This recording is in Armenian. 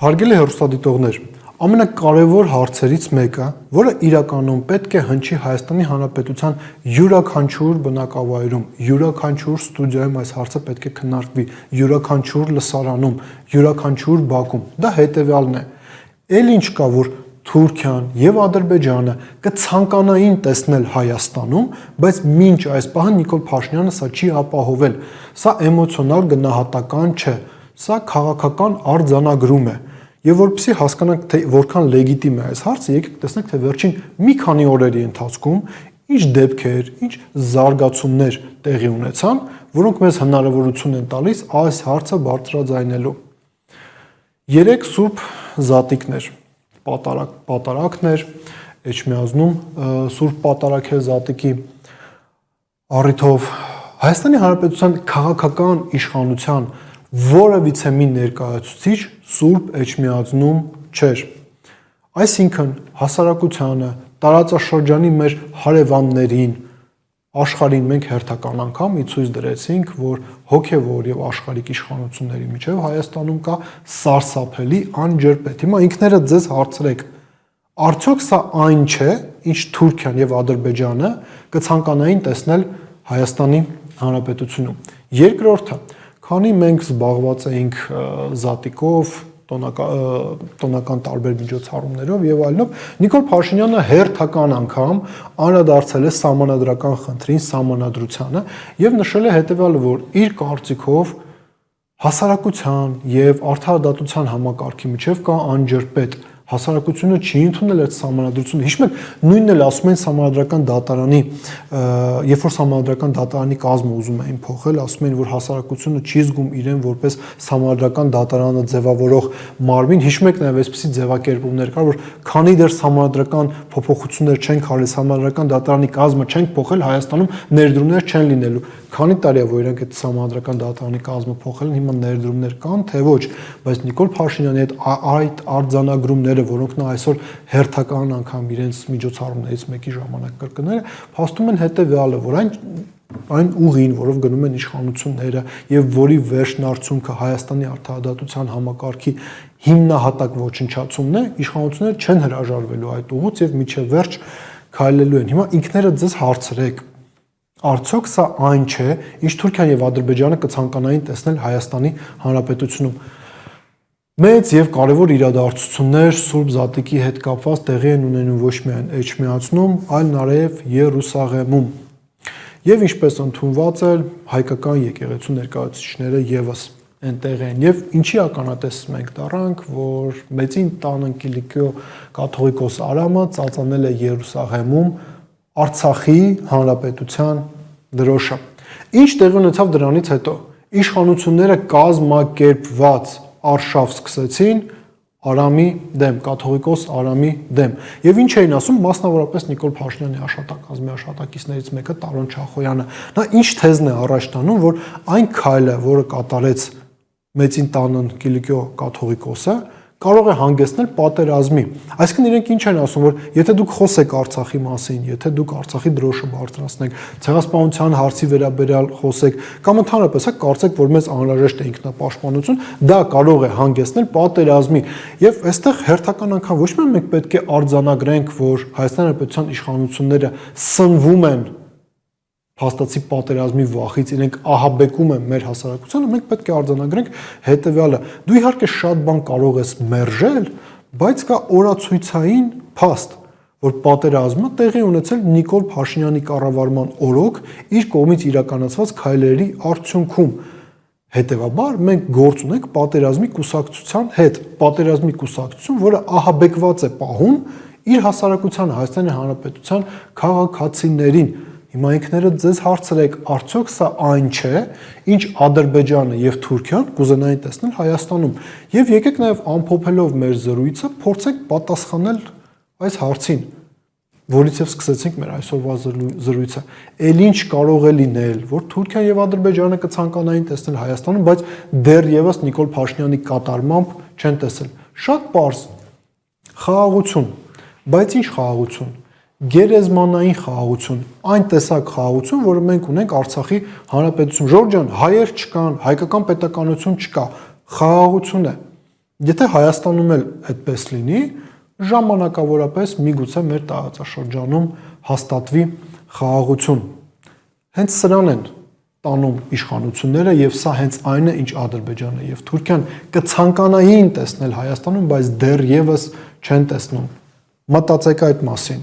Հարգելի հեռուստադիտողներ, ամենակարևոր հարցերից մեկը, որը իրականում պետք է հնչի Հայաստանի Հանրապետության յուրաքանչյուր բնակավայրում, յուրաքանչյուր ստուդիայում այս հարցը պետք է քննարկվի, յուրաքանչյուր լսարանում, յուրաքանչյուր բակում, դա հետևյալն է. Էլ ինչ կա, որ Թուրքիան եւ Ադրբեջանը կցանկանային տեսնել Հայաստանում, բայց մինչ այս պահը Նիկոլ Փաշինյանը սա չի ապահովել։ Սա էմոցիոնալ գնահատական չէ, սա քաղաքական արձանագրում է։ Եվ որպեսզի հասկանանք, թե որքան լեգիտիմ է այս հարցը, եկեք տեսնենք, թե վերջին մի քանի օրերի ընթացքում ինչ դեպքեր, ինչ զարգացումներ տեղի ունեցան, որոնք մեզ հնարավորություն են տալիս այս հարցը բարձրաձայնելու։ 3 սուրբ զատիկներ, պատարակներ, Էջմիածնում սուրբ պատարակ է զատիկի առիթով Հայաստանի Հանրապետության քաղաքական իշխանության որևիցե մի ներկայացուցիչ Սուրբ Էջմիածնում չէր։ Այսինքն հասարակությանը, տարածաշրջանի մեր հարևաններին, աշխարհին մենք հերթական անգամ ի ցույց դրեցինք, որ հոգևոր եւ աշխարհիկ իշխանությունների միջև Հայաստանում կա սարսափելի անջրպետ։ Հիմա ինքներդ ձեզ հարցրեք, արդյոք սա այն չէ, ինչ Թուրքիան եւ Ադրբեջանը կցանկանային տեսնել Հայաստանի Հանրապետությունում։ Երկրորդը, քանի մենք զբաղված էինք զատիկով, տոնական տարբեր միջոցառումներով եւ այլնով, Նիկոլ Փաշինյանը հերթական անգամ անդրադարձել է սահմանադրական խնդրին, սահմանադրությանը եւ նշել է հետեւյալը, որ իր կարծիքով հասարակության եւ արդարադատության համակարգի միջև կա անջրպետ։ Հասարակությունը չի ընդունել այդ սահմանադրությունը։ Հիշում եք, նույնն էլ ասում են սահմանադրական դատարանի, երբ որ սահմանադրական դատարանի կազմը ուզում էին փոխել, ասում են, որ հասարակությունը չի զգում իրեն որպես սահմանադրական դատարանը ձևավորող մարմին։ Հիշում եք նաև այսպիսի ձևակերպումներ կար, որ քանի դեռ սահմանադրական փոփոխություններ չեն արել, սահմանադրական դատարանի կազմը չենք փոխել, Հայաստանում ներդրումներ չեն լինելու։ Քանի տարի է, որ իրենք այդ սահմանադրական դատարանի կազմը փոխել են, հիմա ներդրումներ կան, թե ոչ, բայց Նիկոլ Փաշինյանի այդ արձանագրումները, որոնք նա այսօր հերթական անգամ իրենց միջոցառումներից մեկի ժամանակ կրկնել է, փաստում են հետևյալը, որ այն ուղին, որով գնում են իշխանությունները եւ որի վերջնարդյունքը Հայաստանի արդարադատության համակարգի հիմնահատակ ոչնչացումն է, իշխանությունները չեն հրաժարվելու այդ ուղուց եւ միջև վերջ քայլելու են։ Հիմա ինքներդ ձեզ հարցրեք, արդյոք սա այն չէ, ինչ Թուրքիան եւ Ադրբեջանը կցանկանային տեսնել Հայաստանի Հանրապետությունում։ Մեծ եւ կարեւոր իրադարձություններ Սուրբ Զատիկի հետ կապված տեղի են ունենում ոչ միայն Էջմիածնում, այլ նաեւ Երուսաղեմում։ Եվ ինչպես ընդունված է, հայկական եկեղեցու ներկայացուցիչները եւս այնտեղ են։ Եվ ինչի ականատես մենք դառանք, որ Մեծին տան Կիլիկիո կաթողիկոս Արամը ծածանել է Երուսաղեմում Արցախի Հանրապետության դրոշը։ Ինչ տեղի ունեցավ դրանից հետո։ Իշխանությունները կազմակերպված արշավ սկսեցին Արամի դեմ, կաթողիկոս Արամի դեմ։ Եվ ինչ էին ասում, մասնավորապես Նիկոլ Փաշինյանի աշխատակազմի աշխատակիցներից մեկը Տարոն Չախոյանը։ Նա ինչ թեզն է առաջ տանում, որ այն քայլը, որը կատարեց Մեծին տանն Կիլիկիո կաթողիկոսը, կարող է հանգեցնել պատերազմի։ Այսինքն իրենք ինչ են ասում, որ եթե դուք խոսեք Արցախի մասին, եթե դուք Արցախի դրոշը բարձրացնեք, ցեղասպանության հարցի վերաբերյալ խոսեք, կամ ընդհանրապես կարծեք, որ մեզ անհրաժեշտ է ինքնապաշտպանություն, դա կարող է հանգեցնել պատերազմի։ Եվ այստեղ հերթական անգամ ոչ միայն մենք պետք է արձանագրենք, որ Հայաստանի Հանրապետության իշխանությունները սնվում են փաստացի պատերազմի վախից, իրենք ահաբեկում են մեր հասարակությանը, մենք պետք է արձանագրենք հետևյալը. դու իհարկե շատ բան կարող ես մերժել, բայց կա օրացույցային փաստ, որ պատերազմը տեղի ունեցել Նիկոլ Փաշինյանի կառավարման օրոք իր կողմից իրականացված քայլերի արդյունքում։ Հետևաբար մենք գործ ունենք պատերազմի կուսակցության հետ, պատերազմի կուսակցություն, որը ահաբեկված է պահում իր հասարակության Հայաստանի Հանրապետության քաղաքացիներին։ Հիմա ինքներդ ձեզ հարցրեք, արդյոք սա այն չէ, ինչ Ադրբեջանը եւ Թուրքիան կուզենային տեսնել Հայաստանում։ Եվ եկեք նաեւ ամփոփելով մեր զրույցը, փորձենք պատասխանել այս հարցին, որից եւ սկսեցինք մեր այսօրվա զրույցը։ Էլ ինչ կարող է լինել, որ Թուրքիան եւ Ադրբեջանը կցանկանային տեսնել Հայաստանում, բայց դեռևս Նիկոլ Փաշինյանի կատարմամբ չեն տեսել։ Շատ պարզ խաղաղություն, բայց ինչ խաղաղություն։ Գերեզմանային խաղաղություն, այն տեսակ խաղաղություն, որը մենք ունենք Արցախի Հանրապետությունում։ Ժորժ ջան, հայեր չկան, հայկական պետականություն չկա, խաղաղություն է։ Եթե Հայաստանում էլ այդպես լինի, ժամանակավորապես միգուցե մեր տարածաշրջանում հաստատվի խաղաղություն։ Հենց սրան են տանում իշխանությունները եւ սա հենց այն է, ինչ Ադրբեջանը եւ Թուրքիան կցանկանային տեսնել Հայաստանում, բայց դեռևս չեն տեսնում։ Մտածեք այդ մասին։